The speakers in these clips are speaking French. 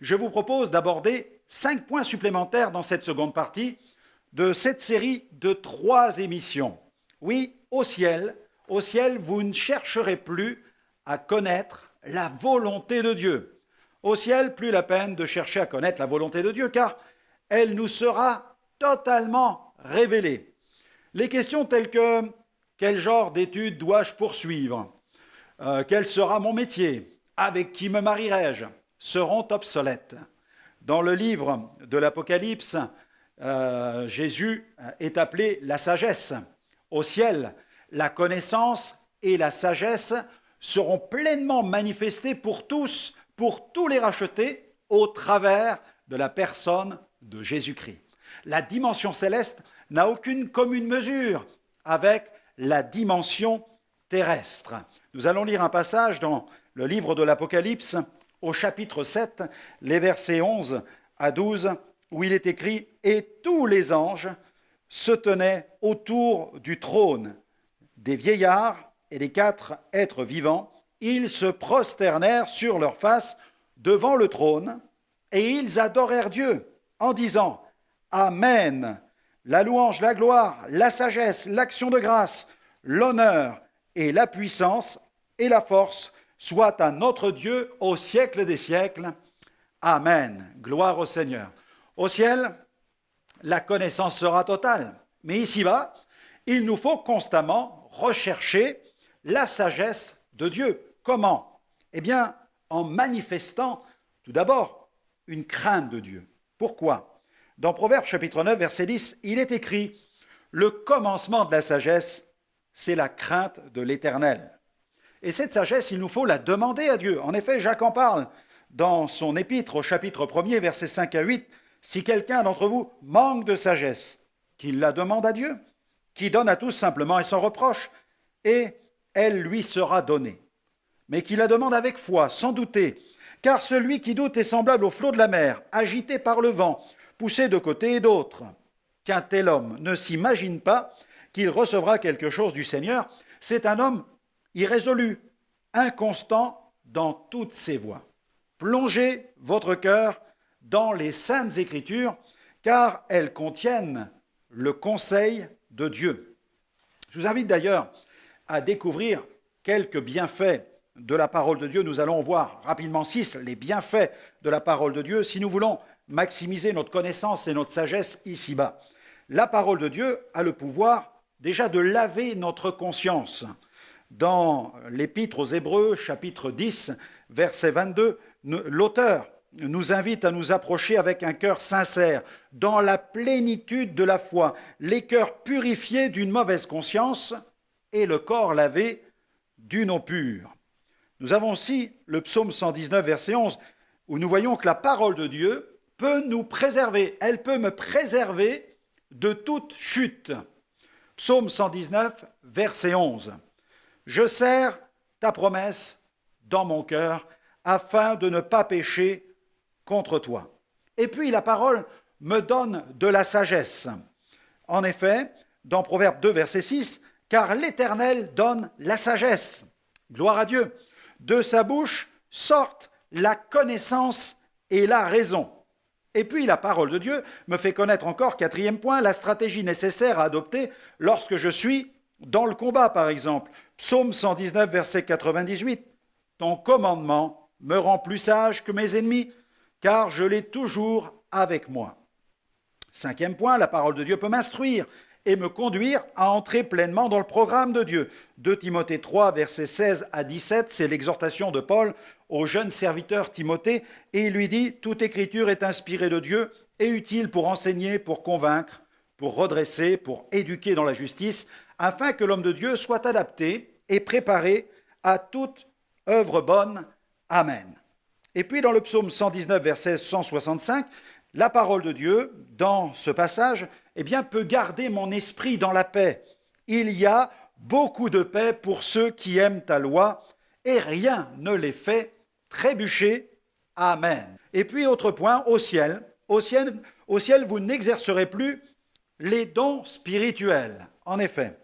je vous propose d'aborder 5 points supplémentaires dans cette seconde partie de cette série de 3 émissions. Oui, au ciel, vous ne chercherez plus à connaître la volonté de Dieu. Au ciel, plus la peine de chercher à connaître la volonté de Dieu, car elle nous sera totalement révélée. Les questions telles que quel genre d'études dois-je poursuivre, quel sera mon métier, avec qui me marierai-je, seront obsolètes. Dans le livre de l'Apocalypse, Jésus est appelé la sagesse. Au ciel, la connaissance et la sagesse seront pleinement manifestées pour tous les rachetés, au travers de la personne de Jésus-Christ. La dimension céleste n'a aucune commune mesure avec la dimension terrestre. Nous allons lire un passage dans le livre de l'Apocalypse, au chapitre 7, les versets 11 à 12, où il est écrit « Et tous les anges se tenaient autour du trône des vieillards et des 4 êtres vivants. Ils se prosternèrent sur leurs faces devant le trône, et ils adorèrent Dieu en disant « Amen ». La louange, la gloire, la sagesse, l'action de grâce, l'honneur et la puissance et la force soient à notre Dieu au siècle des siècles. Amen. Gloire au Seigneur. Au ciel, la connaissance sera totale. Mais ici-bas, il nous faut constamment rechercher la sagesse de Dieu. Comment? Eh bien, en manifestant tout d'abord une crainte de Dieu. Pourquoi? Dans Proverbes chapitre 9, verset 10, il est écrit « Le commencement de la sagesse, c'est la crainte de l'Éternel. » Et cette sagesse, il nous faut la demander à Dieu. En effet, Jacques en parle dans son épître au chapitre 1er, versets 5 à 8. « Si quelqu'un d'entre vous manque de sagesse, qu'il la demande à Dieu, qui donne à tous simplement et sans reproche, et elle lui sera donnée. Mais qu'il la demande avec foi, sans douter, car celui qui doute est semblable au flot de la mer, agité par le vent, poussé de côté et d'autre. Qu'un tel homme ne s'imagine pas qu'il recevra quelque chose du Seigneur, c'est un homme irrésolu, inconstant dans toutes ses voies. Plongez votre cœur dans les saintes Écritures, car elles contiennent le conseil de Dieu. Je vous invite d'ailleurs à découvrir quelques bienfaits de la parole de Dieu. Nous allons voir rapidement 6, les bienfaits de la parole de Dieu, si nous voulons maximiser notre connaissance et notre sagesse ici-bas. La parole de Dieu a le pouvoir déjà de laver notre conscience. Dans l'Épître aux Hébreux, chapitre 10, verset 22, l'auteur nous invite à nous approcher avec un cœur sincère, dans la plénitude de la foi, les cœurs purifiés d'une mauvaise conscience et le corps lavé d'une eau pure. Nous avons aussi le psaume 119, verset 11, où nous voyons que la parole de Dieu peut nous préserver. Elle peut me préserver de toute chute. Psaume 119, verset 11. Je serre ta promesse dans mon cœur afin de ne pas pécher contre toi. Et puis la parole me donne de la sagesse. En effet, dans Proverbe 2, verset 6, car l'Éternel donne la sagesse. Gloire à Dieu. De sa bouche sortent la connaissance et la raison. Et puis la parole de Dieu me fait connaître encore, 4e point, la stratégie nécessaire à adopter lorsque je suis dans le combat, par exemple. Psaume 119, verset 98. Ton commandement me rend plus sage que mes ennemis, car je l'ai toujours avec moi. 5e point, la parole de Dieu peut m'instruire et me conduire à entrer pleinement dans le programme de Dieu. 2 Timothée 3, versets 16 à 17, c'est l'exhortation de Paul au jeune serviteur Timothée, et il lui dit « Toute écriture est inspirée de Dieu et utile pour enseigner, pour convaincre, pour redresser, pour éduquer dans la justice, afin que l'homme de Dieu soit adapté et préparé à toute œuvre bonne. Amen. » Et puis dans le psaume 119, verset 165, la parole de Dieu, dans ce passage, peut garder mon esprit dans la paix. Il y a beaucoup de paix pour ceux qui aiment ta loi, et rien ne les fait trébucher. Amen. Et puis, autre point, au ciel, vous n'exercerez plus les dons spirituels. En effet,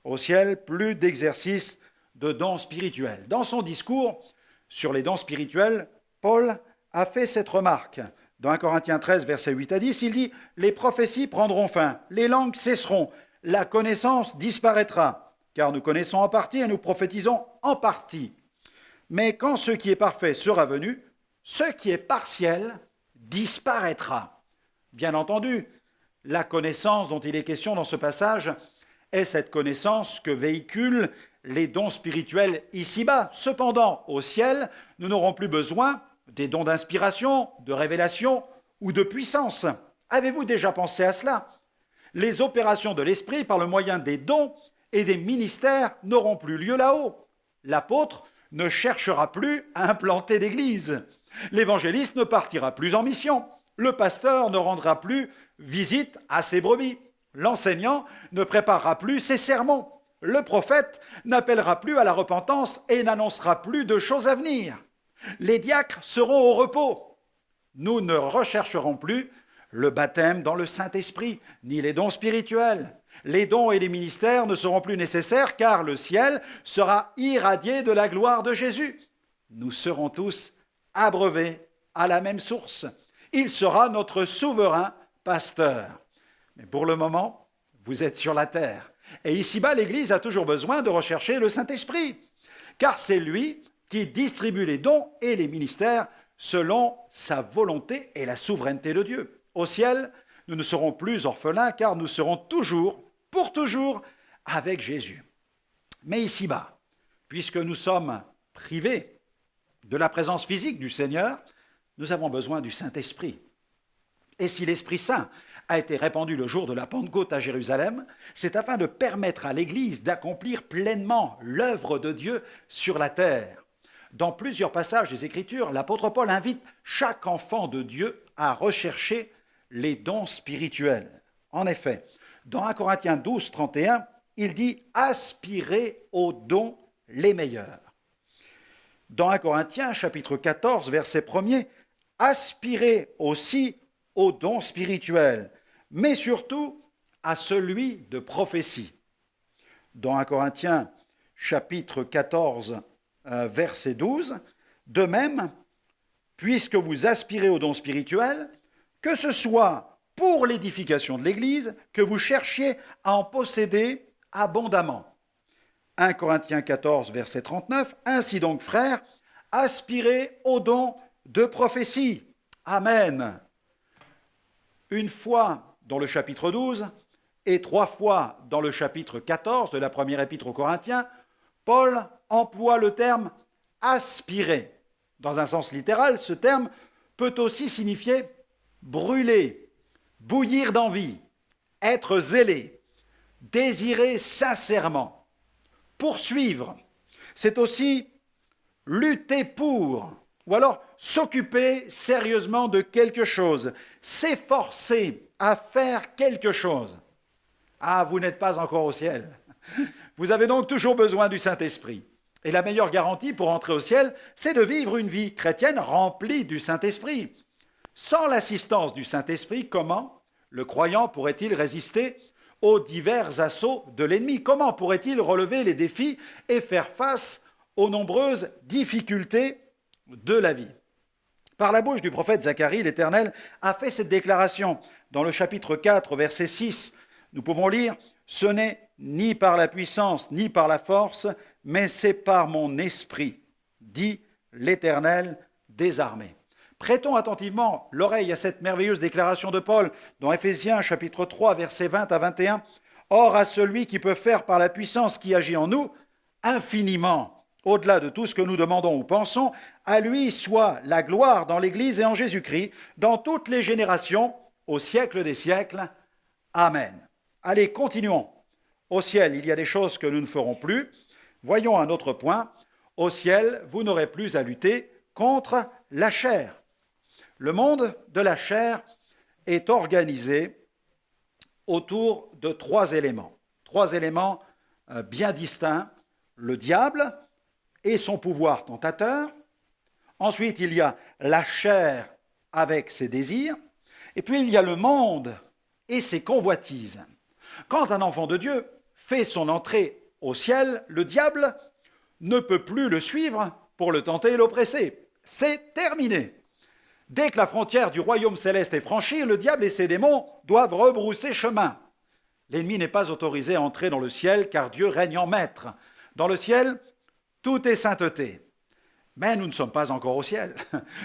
au ciel, plus d'exercice de dons spirituels. Dans son discours sur les dons spirituels, Paul a fait cette remarque. Dans 1 Corinthiens 13, versets 8 à 10, il dit « Les prophéties prendront fin, les langues cesseront, la connaissance disparaîtra, car nous connaissons en partie et nous prophétisons en partie. Mais quand ce qui est parfait sera venu, ce qui est partiel disparaîtra. » Bien entendu, la connaissance dont il est question dans ce passage est cette connaissance que véhiculent les dons spirituels ici-bas. Cependant, au ciel, nous n'aurons plus besoin des dons d'inspiration, de révélation ou de puissance. Avez-vous déjà pensé à cela? Les opérations de l'Esprit par le moyen des dons et des ministères n'auront plus lieu là-haut. L'apôtre ne cherchera plus à implanter d'église. L'évangéliste ne partira plus en mission. Le pasteur ne rendra plus visite à ses brebis. L'enseignant ne préparera plus ses sermons. Le prophète n'appellera plus à la repentance et n'annoncera plus de choses à venir. Les diacres seront au repos. Nous ne rechercherons plus le baptême dans le Saint-Esprit, ni les dons spirituels. Les dons et les ministères ne seront plus nécessaires car le ciel sera irradié de la gloire de Jésus. Nous serons tous abreuvés à la même source. Il sera notre souverain pasteur. Mais pour le moment, vous êtes sur la terre. Et ici-bas, l'Église a toujours besoin de rechercher le Saint-Esprit, car c'est lui qui distribue les dons et les ministères selon sa volonté et la souveraineté de Dieu. Au ciel, nous ne serons plus orphelins, car nous serons toujours, pour toujours, avec Jésus. Mais ici-bas, puisque nous sommes privés de la présence physique du Seigneur, nous avons besoin du Saint-Esprit. Et si l'Esprit Saint a été répandu le jour de la Pentecôte à Jérusalem, c'est afin de permettre à l'Église d'accomplir pleinement l'œuvre de Dieu sur la terre. Dans plusieurs passages des Écritures, l'apôtre Paul invite chaque enfant de Dieu à rechercher les dons spirituels. En effet, dans 1 Corinthiens 12, 31, il dit « Aspirez aux dons les meilleurs ». Dans 1 Corinthiens, chapitre 14, verset 1er, « Aspirez aussi aux dons spirituels, mais surtout à celui de prophétie. » Dans 1 Corinthiens, chapitre 14, verset 12, « De même, puisque vous aspirez aux dons spirituels, que ce soit pour l'édification de l'Église, que vous cherchiez à en posséder abondamment. » 1 Corinthiens 14, verset 39, « Ainsi donc, frères, aspirez aux dons de prophétie. » Amen. Une fois dans le chapitre 12 et 3 fois dans le chapitre 14 de la première épître aux Corinthiens, Paul emploie le terme « aspirer ». Dans un sens littéral, ce terme peut aussi signifier brûler, bouillir d'envie, être zélé, désirer sincèrement, poursuivre. C'est aussi lutter pour, ou alors s'occuper sérieusement de quelque chose, s'efforcer à faire quelque chose. Ah, vous n'êtes pas encore au ciel. Vous avez donc toujours besoin du Saint-Esprit. Et la meilleure garantie pour entrer au ciel, c'est de vivre une vie chrétienne remplie du Saint-Esprit. Sans l'assistance du Saint-Esprit, comment le croyant pourrait-il résister aux divers assauts de l'ennemi? Comment pourrait-il relever les défis et faire face aux nombreuses difficultés de la vie? Par la bouche du prophète Zacharie, l'Éternel a fait cette déclaration. Dans le chapitre 4, verset 6, nous pouvons lire « Ce n'est ni par la puissance, ni par la force, mais c'est par mon esprit, dit l'Éternel des armées. » Prêtons attentivement l'oreille à cette merveilleuse déclaration de Paul dans Éphésiens chapitre 3, versets 20 à 21. « Or à celui qui peut faire par la puissance qui agit en nous, infiniment, au-delà de tout ce que nous demandons ou pensons, à lui soit la gloire dans l'Église et en Jésus-Christ, dans toutes les générations, au siècle des siècles. Amen. » Allez, continuons. Au ciel, il y a des choses que nous ne ferons plus. Voyons un autre point. Au ciel, vous n'aurez plus à lutter contre la chair. Le monde de la chair est organisé autour de 3 éléments. 3 éléments bien distincts. Le diable et son pouvoir tentateur. Ensuite, il y a la chair avec ses désirs. Et puis, il y a le monde et ses convoitises. Quand un enfant de Dieu fait son entrée au ciel, le diable ne peut plus le suivre pour le tenter et l'oppresser. C'est terminé. Dès que la frontière du royaume céleste est franchie, le diable et ses démons doivent rebrousser chemin. L'ennemi n'est pas autorisé à entrer dans le ciel car Dieu règne en maître. Dans le ciel, tout est sainteté. Mais nous ne sommes pas encore au ciel.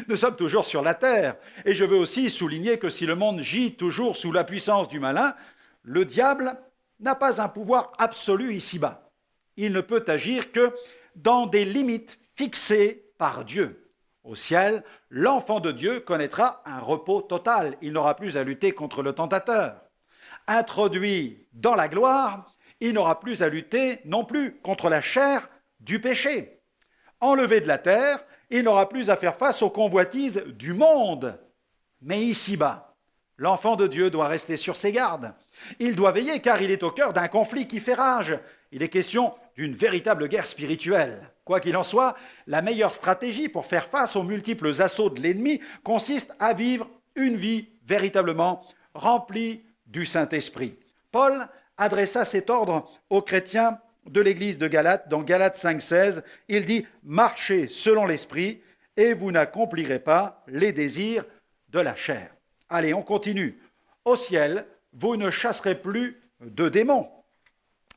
Nous sommes toujours sur la terre. Et je veux aussi souligner que si le monde gît toujours sous la puissance du malin, le diable n'a pas un pouvoir absolu ici-bas. Il ne peut agir que dans des limites fixées par Dieu. Au ciel, l'enfant de Dieu connaîtra un repos total. Il n'aura plus à lutter contre le tentateur. Introduit dans la gloire, il n'aura plus à lutter non plus contre la chair du péché. Enlevé de la terre, il n'aura plus à faire face aux convoitises du monde. Mais ici-bas, l'enfant de Dieu doit rester sur ses gardes. Il doit veiller car il est au cœur d'un conflit qui fait rage. Il est question d'une véritable guerre spirituelle. Quoi qu'il en soit, la meilleure stratégie pour faire face aux multiples assauts de l'ennemi consiste à vivre une vie véritablement remplie du Saint-Esprit. Paul adressa cet ordre aux chrétiens de l'église de Galate, dans Galates 5,16, il dit « Marchez selon l'Esprit, et vous n'accomplirez pas les désirs de la chair. » Allez, on continue. Au ciel, vous ne chasserez plus de démons,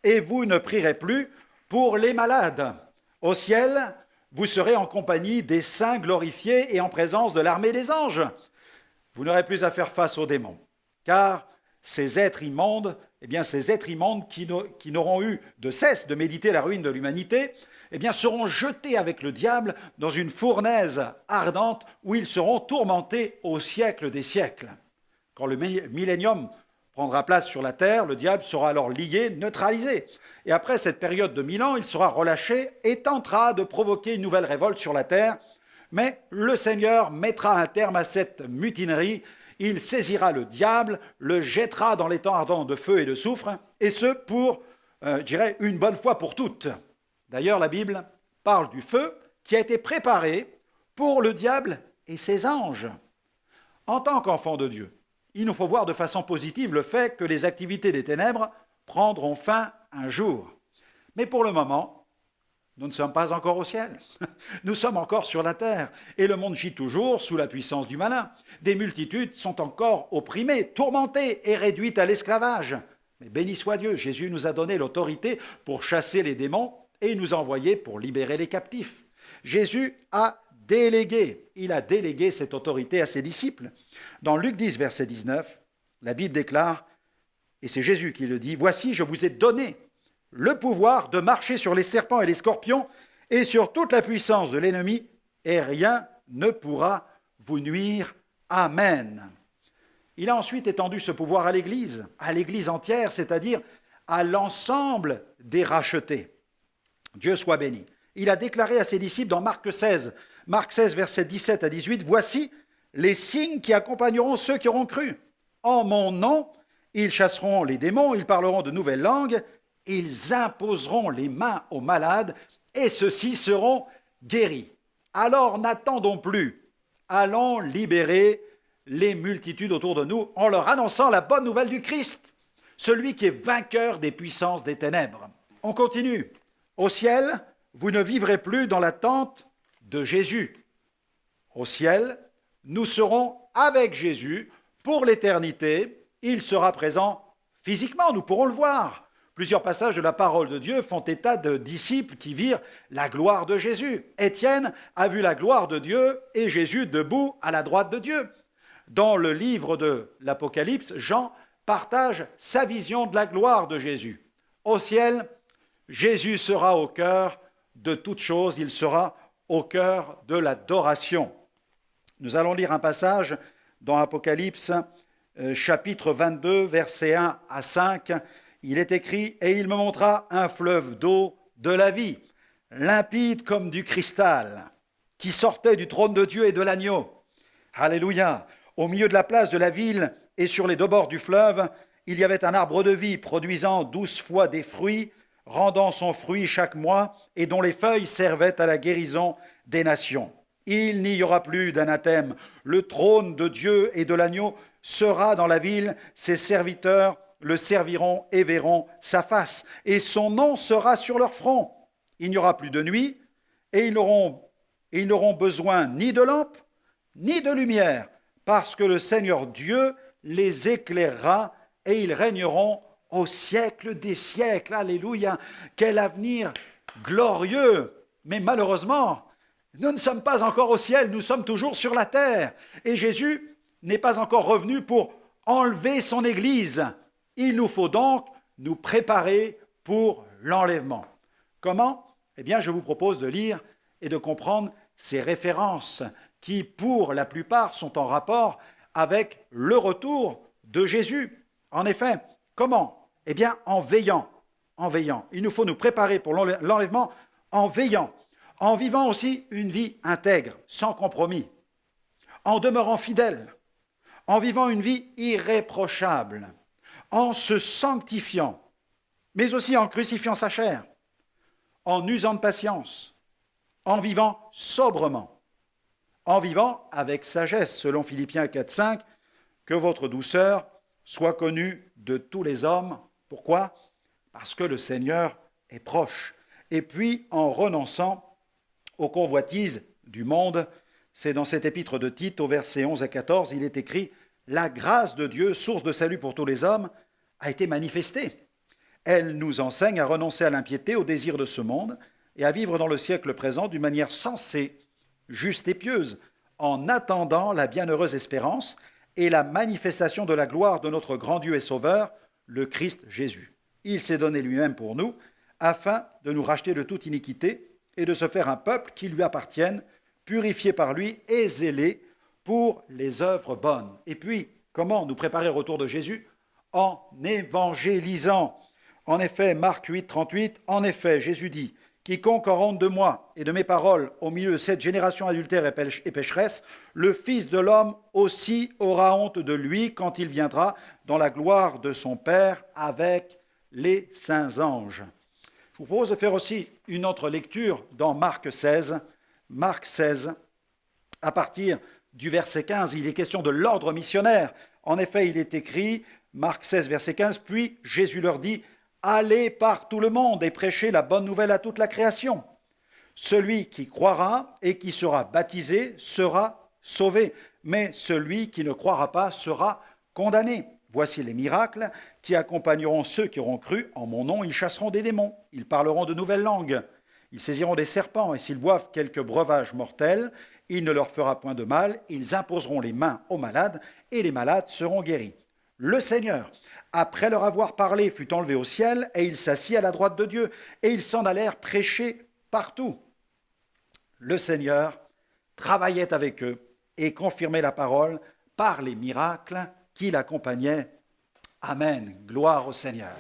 et vous ne prierez plus pour les malades. Au ciel, vous serez en compagnie des saints glorifiés et en présence de l'armée des anges. Vous n'aurez plus à faire face aux démons, car ces êtres immondes, ces êtres immondes qui n'auront eu de cesse de méditer la ruine de l'humanité, seront jetés avec le diable dans une fournaise ardente où ils seront tourmentés au siècle des siècles. Quand le millénium prendra place sur la terre, le diable sera alors lié, neutralisé. Et après cette période de 1000 ans, il sera relâché et tentera de provoquer une nouvelle révolte sur la terre. Mais le Seigneur mettra un terme à cette mutinerie. Il saisira le diable, le jettera dans les temps ardents de feu et de soufre, et ce pour, une bonne fois pour toutes. D'ailleurs, la Bible parle du feu qui a été préparé pour le diable et ses anges. En tant qu'enfants de Dieu, il nous faut voir de façon positive le fait que les activités des ténèbres prendront fin un jour. Mais pour le moment, nous ne sommes pas encore au ciel. Nous sommes encore sur la terre. Et le monde gît toujours sous la puissance du malin. Des multitudes sont encore opprimées, tourmentées et réduites à l'esclavage. Mais béni soit Dieu, Jésus nous a donné l'autorité pour chasser les démons et nous a envoyés pour libérer les captifs. Jésus il a délégué cette autorité à ses disciples. Dans Luc 10, verset 19, la Bible déclare, et c'est Jésus qui le dit, « Voici, je vous ai donné le pouvoir de marcher sur les serpents et les scorpions et sur toute la puissance de l'ennemi, et rien ne pourra vous nuire. Amen. » Il a ensuite étendu ce pouvoir à l'Église entière, c'est-à-dire à l'ensemble des rachetés. Dieu soit béni. Il a déclaré à ses disciples dans Marc 16, versets 17 à 18, « Voici les signes qui accompagneront ceux qui auront cru. En mon nom, ils chasseront les démons, ils parleront de nouvelles langues, ils imposeront les mains aux malades, et ceux-ci seront guéris. Alors n'attendons plus, allons libérer les multitudes autour de nous en leur annonçant la bonne nouvelle du Christ, celui qui est vainqueur des puissances des ténèbres. » On continue. Au ciel, vous ne vivrez plus dans l'attente de Jésus. Au ciel, nous serons avec Jésus pour l'éternité. Il sera présent physiquement, nous pourrons le voir. Plusieurs passages de la parole de Dieu font état de disciples qui virent la gloire de Jésus. Étienne a vu la gloire de Dieu et Jésus debout à la droite de Dieu. Dans le livre de l'Apocalypse, Jean partage sa vision de la gloire de Jésus. Au ciel, Jésus sera au cœur de toutes choses, il sera au cœur de l'adoration. Nous allons lire un passage dans Apocalypse, chapitre 22, versets 1 à 5. Il est écrit « Et il me montra un fleuve d'eau de la vie, limpide comme du cristal, qui sortait du trône de Dieu et de l'agneau. Alléluia ! Au milieu de la place de la ville et sur les deux bords du fleuve, il y avait un arbre de vie produisant 12 fois des fruits, rendant son fruit chaque mois, et dont les feuilles servaient à la guérison des nations. Il n'y aura plus d'anathème. Le trône de Dieu et de l'agneau sera dans la ville, ses serviteurs le serviront et verront sa face, et son nom sera sur leur front. Il n'y aura plus de nuit, et ils n'auront besoin ni de lampe, ni de lumière, parce que le Seigneur Dieu les éclairera et ils régneront au siècle des siècles. Alléluia! Quel avenir glorieux! Mais malheureusement, nous ne sommes pas encore au ciel, nous sommes toujours sur la terre. Et Jésus n'est pas encore revenu pour enlever son Église. Il nous faut donc nous préparer pour l'enlèvement. Comment? Eh bien, je vous propose de lire et de comprendre ces références qui, pour la plupart, sont en rapport avec le retour de Jésus. En effet, comment? Eh bien, en veillant. En veillant. Il nous faut nous préparer pour l'enlèvement en veillant, en vivant aussi une vie intègre, sans compromis, en demeurant fidèle, en vivant une vie irréprochable, en se sanctifiant, mais aussi en crucifiant sa chair, en usant de patience, en vivant sobrement, en vivant avec sagesse, selon Philippiens 4,5, que votre douceur soit connue de tous les hommes. Pourquoi? Parce que le Seigneur est proche. Et puis, en renonçant aux convoitises du monde, c'est dans cet épître de Tite, au verset 11 à 14, il est écrit « La grâce de Dieu, source de salut pour tous les hommes, a été manifestée. Elle nous enseigne à renoncer à l'impiété, aux désirs de ce monde, et à vivre dans le siècle présent d'une manière sensée, juste et pieuse, en attendant la bienheureuse espérance et la manifestation de la gloire de notre grand Dieu et Sauveur, le Christ Jésus. Il s'est donné lui-même pour nous, afin de nous racheter de toute iniquité et de se faire un peuple qui lui appartienne, purifié par lui et zélé pour les œuvres bonnes. Et puis, comment nous préparer au retour de Jésus? En évangélisant. En effet, Marc 8, 38, en effet, Jésus dit « Quiconque aura honte de moi et de mes paroles au milieu de cette génération adultère et pécheresse, le Fils de l'homme aussi aura honte de lui quand il viendra dans la gloire de son Père avec les saints anges. » Je vous propose de faire aussi une autre lecture dans Marc 16. Marc 16, à partir du verset 15, il est question de l'ordre missionnaire. En effet, il est écrit, Marc 16, verset 15, « Puis Jésus leur dit, allez par tout le monde et prêchez la bonne nouvelle à toute la création. Celui qui croira et qui sera baptisé sera sauvé, mais celui qui ne croira pas sera condamné. Voici les miracles qui accompagneront ceux qui auront cru. En mon nom, ils chasseront des démons, ils parleront de nouvelles langues, ils saisiront des serpents, et s'ils boivent quelque breuvage mortel, il ne leur fera point de mal, ils imposeront les mains aux malades, et les malades seront guéris. Le Seigneur, après leur avoir parlé, fut enlevé au ciel, et il s'assit à la droite de Dieu, et ils s'en allèrent prêcher partout. Le Seigneur travaillait avec eux et confirmait la parole par les miracles qui l'accompagnaient. Amen. Gloire au Seigneur.